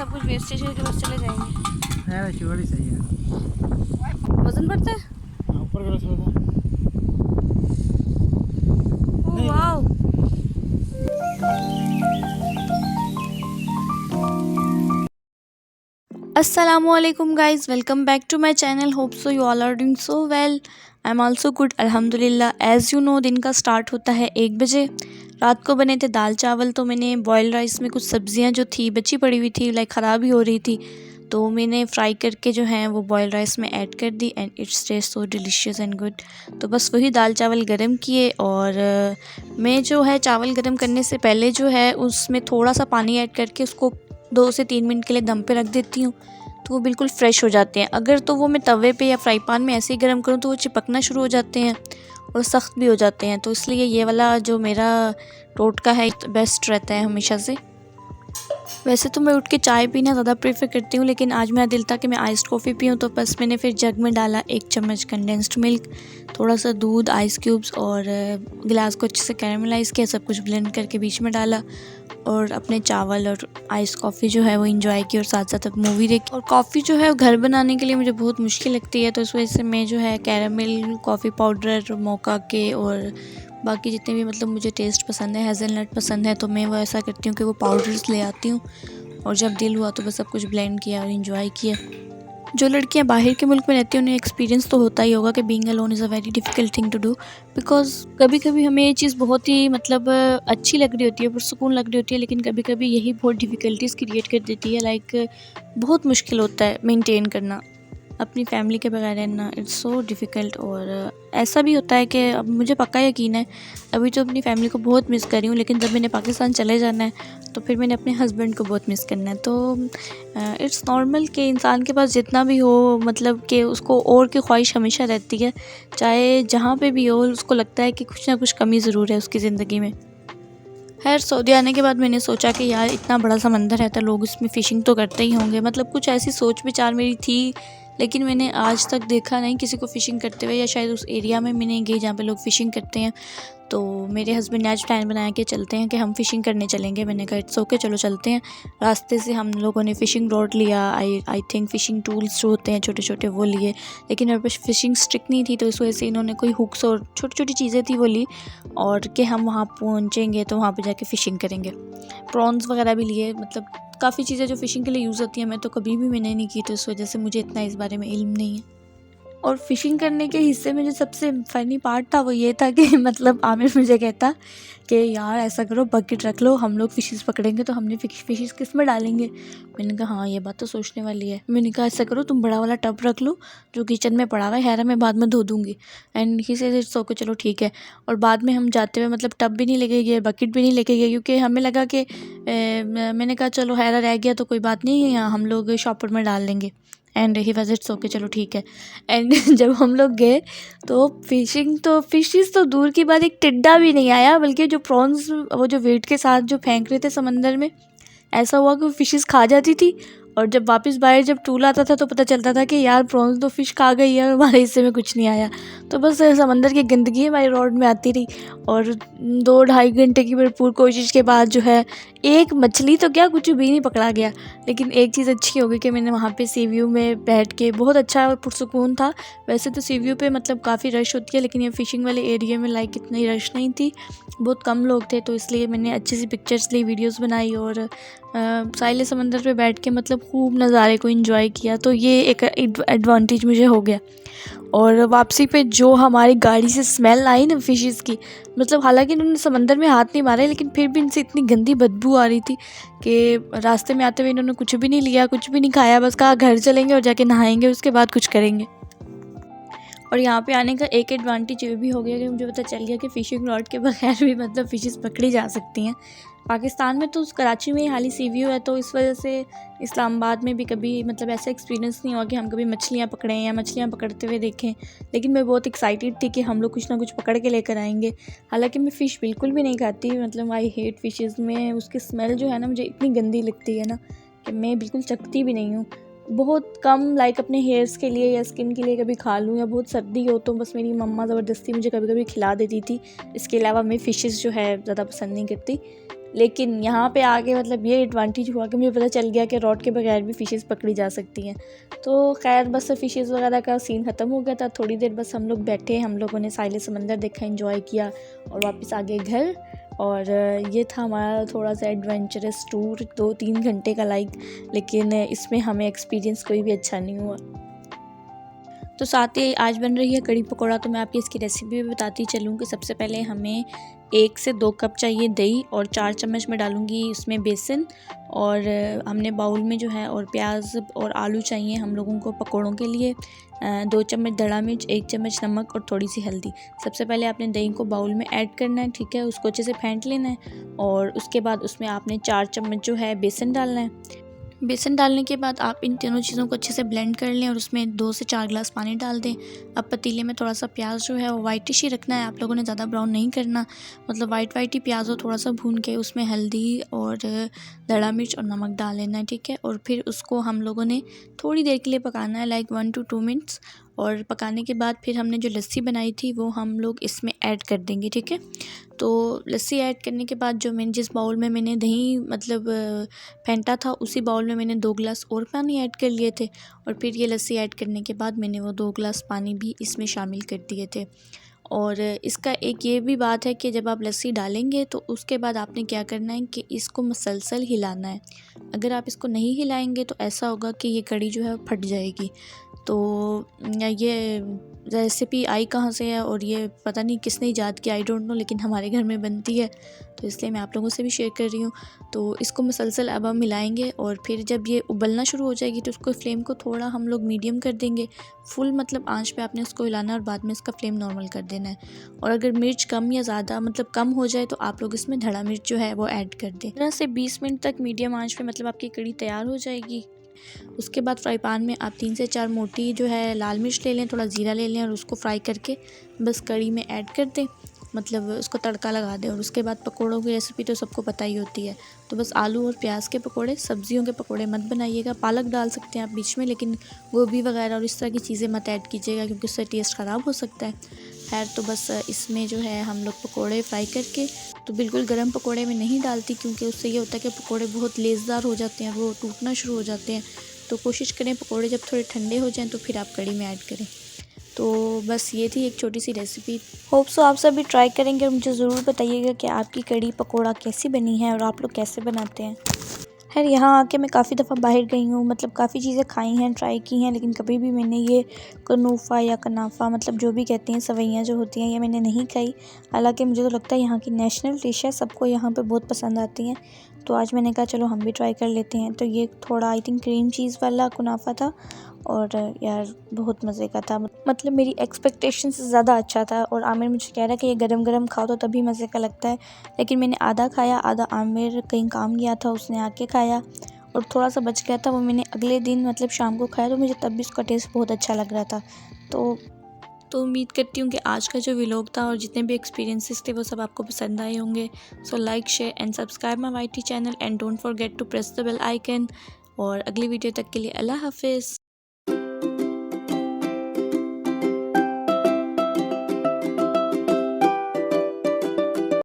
सब कुछ वेस्टेज करके बस चले जाएंगे। है वैसे बड़ी सही है। वजन बढ़ता है। हाँ, ऊपर करो थोड़ा सा। Oh wow. Assalamualaikum guys, welcome back to my channel. Hope so you all are doing so well. I am also good अल्हम्दुलिल्लाह। एज़ यू नो दिन का स्टार्ट होता है 1 बजे। रात को बने थे दाल चावल, तो मैंने बॉयल राइस में कुछ सब्जियां जो थी बची पड़ी हुई थी, लाइक ख़राब ही हो रही थी, तो मैंने फ्राई करके जो है वो बॉयल राइस में ऐड कर दी and it's taste so delicious and good. तो बस वही दाल चावल गरम किए और मैं जो है चावल गरम करने से पहले जो है उसमें थोड़ा सा पानी ऐड करके उसको 2 से 3 मिनट के लिए दम पे रख देती हूँ, तो वो बिल्कुल फ़्रेश हो जाते हैं। अगर तो वो मैं तवे पे या फ्राई पैन में ऐसे ही गर्म करूँ तो वो चिपकना शुरू हो जाते हैं और सख्त भी हो जाते हैं। तो इसलिए ये वाला जो मेरा टोटका है बेस्ट रहता है हमेशा से। वैसे तो मैं उठ के चाय पीना ज़्यादा प्रेफर करती हूँ, लेकिन आज मेरा दिल था कि मैं आइस्ड कॉफ़ी पीऊँ, तो बस मैंने फिर जग में डाला 1 चम्मच कंडेंस्ड मिल्क, थोड़ा सा दूध, आइस क्यूब्स और गिलास को अच्छे से कैरेमलाइज़ किया, सब कुछ ब्लेंड करके बीच में डाला और अपने चावल और आइस कॉफ़ी जो है वो इंजॉय की और साथ साथ अब मूवी देखी। और कॉफ़ी जो है घर बनाने के लिए मुझे बहुत मुश्किल लगती है, तो इस वजह से मैं जो है कैरेमल कॉफ़ी पाउडर मोका के और बाकी जितने भी मतलब मुझे टेस्ट पसंद है, हेज़लनट पसंद है, तो मैं वो ऐसा करती हूँ कि वो पाउडर्स ले आती हूँ और जब दिल हुआ तो बस सब कुछ ब्लेंड किया और इन्जॉय किया। जो लड़कियां बाहर के मुल्क में रहती हैं उन्हें एक्सपीरियंस तो होता ही होगा कि being alone is a very difficult thing to do, because कभी कभी हमें ये चीज़ बहुत ही मतलब अच्छी लग रही होती है, पुरसुकून लग रही होती है, लेकिन कभी कभी यही बहुत डिफ़िकल्टीज़ क्रिएट कर देती है। लाइक बहुत मुश्किल होता है मेंटेन करना अपनी फैमिली के बगैर रहना, इट्स सो डिफ़िकल्ट। और ऐसा भी होता है कि अब मुझे पक्का यकीन है अभी तो अपनी फैमिली को बहुत मिस कर रही हूँ, लेकिन जब मैंने पाकिस्तान चले जाना है तो फिर मैंने अपने हस्बैंड को बहुत मिस करना है। तो इट्स नॉर्मल कि इंसान के पास जितना भी हो, मतलब कि उसको और की ख्वाहिश हमेशा रहती है, चाहे जहाँ पे भी हो उसको लगता है कि कुछ ना कुछ कमी ज़रूर है उसकी ज़िंदगी में। खैर सऊदी आने के बाद मैंने सोचा कि यार इतना बड़ा समंदर है तो लोग इसमें फ़िशिंग तो करते ही होंगे, मतलब कुछ ऐसी सोच विचार मेरी थी, लेकिन मैंने आज तक देखा नहीं किसी को फ़िशिंग करते हुए, या शायद उस एरिया में मैं नहीं गई जहाँ पे लोग फ़िशिंग करते हैं। तो मेरे हस्बैंड ने आज प्लान बनाया कि चलते हैं कि हम फ़िशिंग करने चलेंगे। मैंने कहा इट्स ओके, चलो चलते हैं। रास्ते से हम लोगों ने फ़िशिंग रॉड लिया, आई थिंक फ़िशिंग टूल्स जो होते हैं छोटे छोटे वो लिए, लेकिन मेरे पास फ़िशिंग स्टिक नहीं थी, तो इस वजह से इन्होंने कोई हुक्स और छोटी छोटी चीज़ें थी वो ली, और कि हम वहाँ पहुँचेंगे तो वहाँ पर जाके फ़िशिंग करेंगे। प्रॉन्स वगैरह भी लिए, मतलब काफ़ी चीज़ें जो फ़िशिंग के लिए यूज़ होती हैं, मैं तो कभी भी मैंने नहीं की, तो इस वजह से मुझे इतना इस बारे में इल्म नहीं है। और फ़िशिंग करने के हिस्से में जो सबसे फ़नी पार्ट था वो ये था कि मतलब आमिर मुझे कहता कि यार ऐसा करो बकेट रख लो, हम लोग फ़िशेस पकड़ेंगे तो हमने फ़िशेस किस में डालेंगे। मैंने कहा हाँ ये बात तो सोचने वाली है। मैंने कहा ऐसा करो तुम बड़ा वाला टब रख लो जो किचन में पड़ा हुआ है, हैरा मैं बाद में धो दूँगी। And he said it's okay, चलो ठीक है। और बाद में हम जाते हुए मतलब टब भी नहीं लेके गए, बकेट भी नहीं लेके गए, क्योंकि हमें लगा कि मैंने कहा चलो हैरा रह गया तो कोई बात नहीं है, हम लोग शॉपर में डाल लेंगे। And he was it's okay, चलो ठीक है। एंड जब हम लोग गए तो फिशेस तो दूर की बात, एक टिड्डा भी नहीं आया, बल्कि जो प्रॉन्स वो जो वेट के साथ जो फेंक रहे थे समंदर में, ऐसा हुआ कि वो फिशेस खा जाती थी, और जब वापस बाहर जब टूल आता था तो पता चलता था कि यार प्रॉन्स तो फ़िश खा गई है और हमारे हिस्से में कुछ नहीं आया। तो बस समंदर की गंदगी हमारी रोड में आती रही, और 2-2.5 घंटे की भरपूर कोशिश के बाद जो है एक मछली तो क्या कुछ भी नहीं पकड़ा गया। लेकिन एक चीज़ अच्छी हो गई कि मैंने वहाँ पे सी व्यू में बैठ के, बहुत अच्छा और पुरसुकून था। वैसे तो सी व्यू पे मतलब काफ़ी रश होती है, लेकिन ये फ़िशिंग वाले एरिया में लाइक इतनी रश नहीं थी, बहुत कम लोग थे, तो इसलिए मैंने अच्छी सी पिक्चर्स ली, वीडियोस बनाई और साहिल समंदर पे बैठ के मतलब खूब नज़ारे को एंजॉय किया। तो ये एक एडवांटेज मुझे हो गया। और वापसी पे जो हमारी गाड़ी से स्मेल आई ना फिशेस की, मतलब हालांकि इन्होंने समंदर में हाथ नहीं मारा, लेकिन फिर भी इनसे इतनी गंदी बदबू आ रही थी कि रास्ते में आते हुए इन्होंने कुछ भी नहीं लिया, कुछ भी नहीं खाया, बस कहा घर चलेंगे और जाके नहाएंगे, उसके बाद कुछ करेंगे। और यहाँ पे आने का एक एडवांटेज ये भी हो गया कि मुझे पता चल गया कि फ़िशिंग रॉड के बगैर भी मतलब फ़िशेस पकड़ी जा सकती हैं। पाकिस्तान में तो कराची में ही हाली सी व्यू है, तो इस वजह से इस्लामाबाद में भी कभी मतलब ऐसा एक्सपीरियंस नहीं हुआ कि हम कभी मछलियाँ पकड़ें या मछलियाँ पकड़ते हुए देखें। लेकिन मैं बहुत एक्साइटेड थी कि हम लोग कुछ ना कुछ पकड़ के लेकर आएंगे। हालांकि मैं फ़िश बिल्कुल भी नहीं खाती, मतलब आई हेट फ़िशेज़ में उसकी स्मेल जो है ना मुझे इतनी गंदी लगती है ना कि मैं बिल्कुल चखती भी नहीं हूँ। बहुत कम लाइक अपने हेयर्स के लिए या स्किन के लिए कभी खा लूँ, या बहुत सर्दी हो तो बस मेरी मम्मा ज़बरदस्ती मुझे कभी कभी खिला देती थी। इसके अलावा मैं फ़िशेस जो है ज़्यादा पसंद नहीं करती। लेकिन यहाँ पे आके मतलब ये एडवांटेज हुआ कि मुझे पता चल गया कि रॉड के बगैर भी फ़िशेस पकड़ी जा सकती हैं। तो खैर बस फ़िशेस वगैरह का सीन ख़त्म हो गया था। थोड़ी देर बस हम लोग बैठे, हम लोगों ने साहिल समंदर देखा, एंजॉय किया और वापस आ गए घर। और ये था हमारा थोड़ा सा एडवेंचरस टूर 2-3 घंटे का लेकिन इसमें हमें एक्सपीरियंस कोई भी अच्छा नहीं हुआ। तो साथ ही आज बन रही है कड़ी पकौड़ा, तो मैं आपकी इसकी रेसिपी भी बताती चलूँ कि सबसे पहले हमें 1 से 2 कप चाहिए दही और 4 चम्मच मैं डालूँगी उसमें बेसन। और हमने बाउल में जो है और प्याज और आलू चाहिए हम लोगों को पकौड़ों के लिए। 2 चम्मच धड़ा मिर्च, 1 चम्मच नमक और थोड़ी सी हल्दी। सबसे पहले आपने दही को बाउल में ऐड करना है, ठीक है, उसको अच्छे से फेंट लेना है और उसके बाद उसमें आपने 4 चम्मच जो है बेसन डालना है। बेसन डालने के बाद आप इन तीनों चीज़ों को अच्छे से ब्लेंड कर लें और उसमें 2 से 4 ग्लास पानी डाल दें। अब पतीले में थोड़ा सा प्याज जो है वो वाइटिश ही रखना है, आप लोगों ने ज़्यादा ब्राउन नहीं करना, मतलब वाइट ही प्याज हो, थोड़ा सा भून के उसमें हल्दी और धड़ा मिर्च और नमक डाल लेना है, ठीक है। और फिर उसको हम लोगों ने थोड़ी देर के लिए पकाना है, लाइक 1 to 2 मिनट्स। और पकाने के बाद फिर हमने जो लस्सी बनाई थी वो हम लोग इसमें ऐड कर देंगे, ठीक है। तो लस्सी ऐड करने के बाद जो मैंने जिस बाउल में मैंने दही मतलब फेंटा था उसी बाउल में मैंने 2 गिलास और पानी ऐड कर लिए थे। और फिर ये लस्सी ऐड करने के बाद मैंने वो 2 गिलास पानी भी इसमें शामिल कर दिए थे। और इसका एक ये भी बात है कि जब आप लस्सी डालेंगे तो उसके बाद आपने क्या करना है कि इसको मुसलसल हिलाना है। अगर आप इसको नहीं हिलाएंगे तो ऐसा होगा कि ये कड़ी जो है फट जाएगी। तो ये रेसिपी आई कहाँ से है और ये पता नहीं किसने ईजाद किया, आई डोंट नो, लेकिन हमारे घर में बनती है तो इसलिए मैं आप लोगों से भी शेयर कर रही हूँ। तो इसको मुसलसल अब हम मिलाएंगे और फिर जब ये उबलना शुरू हो जाएगी तो उसको फ्लेम को थोड़ा हम लोग मीडियम कर देंगे। फुल मतलब आंच पे आपने उसको हिलाना है और बाद में इसका फ्लेम नॉर्मल कर देना है। और अगर मिर्च कम या ज़्यादा मतलब कम हो जाए तो आप लोग इसमें धड़ा मिर्च जो है वो ऐड कर दें। 15 से 20 मिनट तक मीडियम आंच पे मतलब आपकी कड़ी तैयार हो जाएगी। उसके बाद फ्राई पैन में आप 3 से 4 मोटी जो है लाल मिर्च ले लें, थोड़ा ज़ीरा ले लें और उसको फ्राई करके बस कड़ी में ऐड कर दें, मतलब उसको तड़का लगा दें। और उसके बाद पकोड़ों की रेसिपी तो सबको पता ही होती है, तो बस आलू और प्याज के पकोड़े, सब्जियों के पकोड़े मत बनाइएगा। पालक डाल सकते हैं आप बीच में, लेकिन गोभी वगैरह और इस तरह की चीज़ें मत ऐड कीजिएगा क्योंकि उससे टेस्ट ख़राब हो सकता है। खैर तो बस इसमें जो है हम लोग पकोड़े फ्राई करके, तो बिल्कुल गर्म पकोड़े में नहीं डालती क्योंकि उससे ये होता है कि पकोड़े बहुत लेज़दार हो जाते हैं, वो टूटना शुरू हो जाते हैं। तो कोशिश करें पकोड़े जब थोड़े ठंडे हो जाएं तो फिर आप कड़ी में ऐड करें। तो बस ये थी एक छोटी सी रेसिपी। होप सो आप सभी ट्राई करेंगे और मुझे ज़रूर बताइएगा कि आपकी कड़ी पकोड़ा कैसी बनी है और आप लोग कैसे बनाते हैं। खैर यहाँ आके मैं काफ़ी दफ़ा बाहर गई हूँ, मतलब काफ़ी चीज़ें खाई हैं, ट्राई की हैं, लेकिन कभी भी मैंने ये कनूफ़ा या कनाफ़ा मतलब जो भी कहते हैं सवैयाँ जो होती हैं ये मैंने नहीं खाई। हालांकि मुझे तो लगता है यहाँ की नेशनल डिश है, सबको यहाँ पे बहुत पसंद आती हैं। तो आज मैंने कहा चलो हम भी ट्राई कर लेते हैं। तो ये थोड़ा आई थिंक क्रीम चीज़ वाला कुनाफा था और यार बहुत मज़े का था, मतलब मेरी एक्सपेक्टेशन से ज़्यादा अच्छा था। और आमिर मुझे कह रहा है कि ये गरम गरम खाओ तो तभी मज़े का लगता है, लेकिन मैंने आधा खाया, आधा आमिर कहीं काम गया था उसने आके खाया और थोड़ा सा बच गया था, वो मैंने अगले दिन मतलब शाम को खाया तो मुझे तब भी उसका टेस्ट बहुत अच्छा लग रहा था। तो उम्मीद करती हूँ कि आज का जो व्लॉग था और जितने भी एक्सपीरियंसेस थे वो सब आपको पसंद आए होंगे। So like, share and subscribe my YT channel and don't forget to press the bell icon. और अगली वीडियो तक के लिए अल्लाह हाफिज़।